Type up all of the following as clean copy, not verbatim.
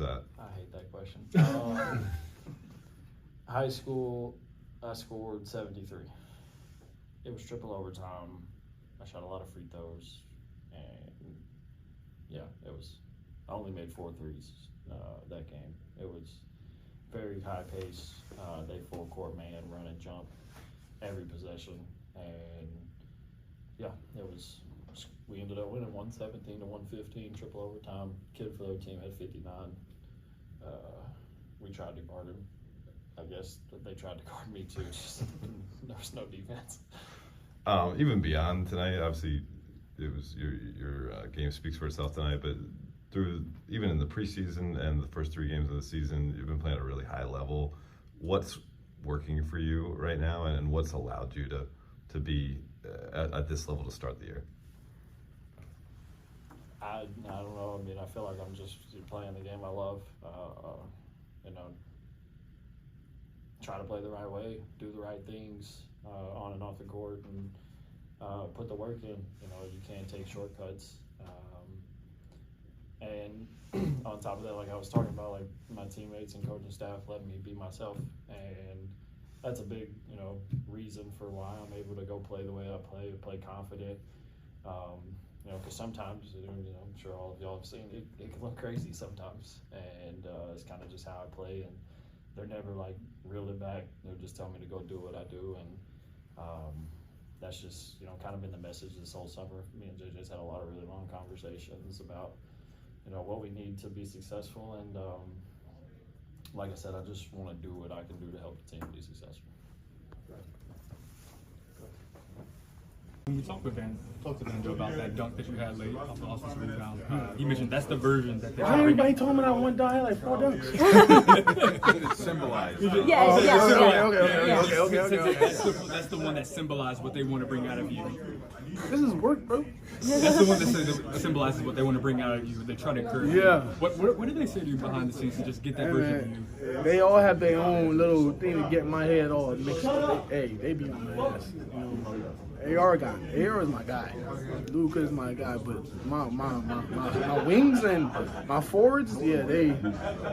I hate that question. High school, I scored 73. It was triple overtime. I shot a lot of free throws, and yeah, it was. I only made 4 threes that game. It was very high pace. They full court man, run and jump every possession, and yeah, it was. We ended up winning 117 to 115, triple overtime. Kid for their team had 59. We tried to guard him. I guess they tried to guard me too. Just there was no defense. Even beyond tonight, obviously, it was your game speaks for itself tonight. But through even in the preseason and the first 3 games of the season, you've been playing at a really high level. What's working for you right now, and what's allowed you to be at this level to start the year? I don't know. I mean, I feel like I'm just playing the game I love. Try to play the right way, do the right things on and off the court, and put the work in. You can't take shortcuts. And on top of that, like I was talking about, like my teammates and coaching staff letting me be myself, and that's a big, reason for why I'm able to go play the way I play confident. Because sometimes, I'm sure all of y'all have seen it, it can look crazy sometimes, and it's kind of just how I play, and they're never like reel it back. They'll just tell me to go do what I do, and that's just, kind of been the message this whole summer. Me and JJ's had a lot of really long conversations about, what we need to be successful, and like I said, I just want to do what I can do to help the team be successful. When you talk to Vander about that dunk that you had late off the Austin Reaves, he mentioned that's the version that they Why everybody told me that one day I had like 4 dunks? It symbolized. Okay. That's the one that symbolized what they want to bring out of you. This is work, bro. That's the one that symbolizes what they want to bring out of you. They try to encourage you. Yeah. What did they say to you behind the scenes to just get that version of you? They all have their own little thing to get my head all mixed up. They be on my ass. AR is my guy. Luka is my guy, but my wings and my forwards, yeah, they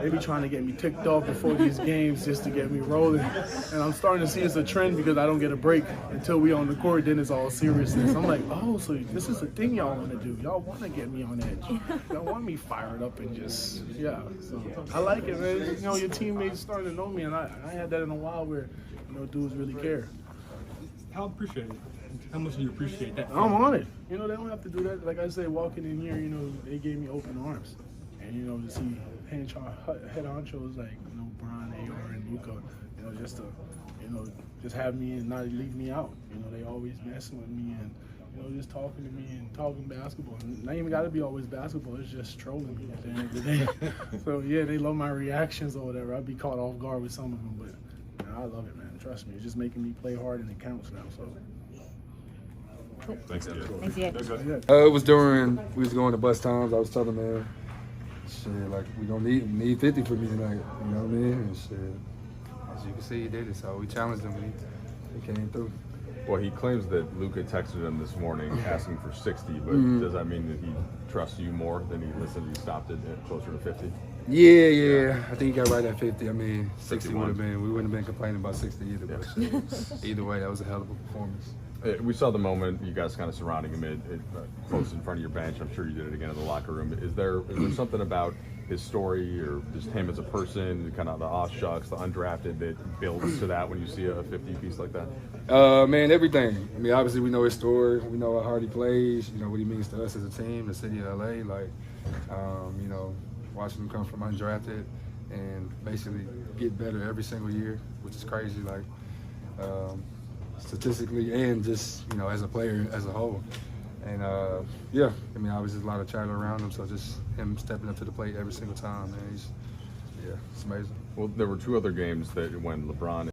be trying to get me ticked off before these games just to get me rolling. And I'm starting to see it's a trend because I don't get a break until we on the court. Then it's all seriousness. I'm like, oh, so this is the thing y'all want to do. Y'all want to get me on edge. Y'all want me fired up and just, yeah. So I like it, man. Your teammates starting to know me, and I had that in a while where, dudes really care. How much do you appreciate that? I'm on it. They don't have to do that. Like I said, walking in here, they gave me open arms. And, to see head honchos like, Brian, AR, and Luka, just have me and not leave me out. They always messing with me and, just talking to me and talking basketball. And not even got to be always basketball. It's just trolling me at the end of the day. So, yeah, they love my reactions or whatever. I'd be caught off guard with some of them, but I love it, man. Trust me. It's just making me play hard and it counts now, so. Thanks, It was during we was going to bus times. I was telling man, shit, like we gonna need 50 for me tonight. You know what I mean? And shit, as you can see, he did it. So we challenged him and he came through. Well, he claims that Luka texted him this morning asking for 60, but does that mean that he trusts you more than he listened? He stopped it at closer to 50. Yeah. I think he got right at 50. I mean, 60 61. would have been. We wouldn't have been complaining about 60 either. But shit, either way, that was a hell of a performance. We saw the moment you guys kind of surrounding him close in front of your bench. I'm sure you did it again in the locker room. Is there something about his story or just him as a person, kind of the off shucks, the undrafted, that builds to that when you see a 50 piece like that? Man, everything. I mean, obviously we know his story. We know how hard he plays. What he means to us as a team, the city of LA. Like, watching him come from undrafted and basically get better every single year, which is crazy. Like. Statistically and just, as a player as a whole. And, obviously there's a lot of chatter around him, so just him stepping up to the plate every single time, man, it's amazing. Well, there were 2 other games that when LeBron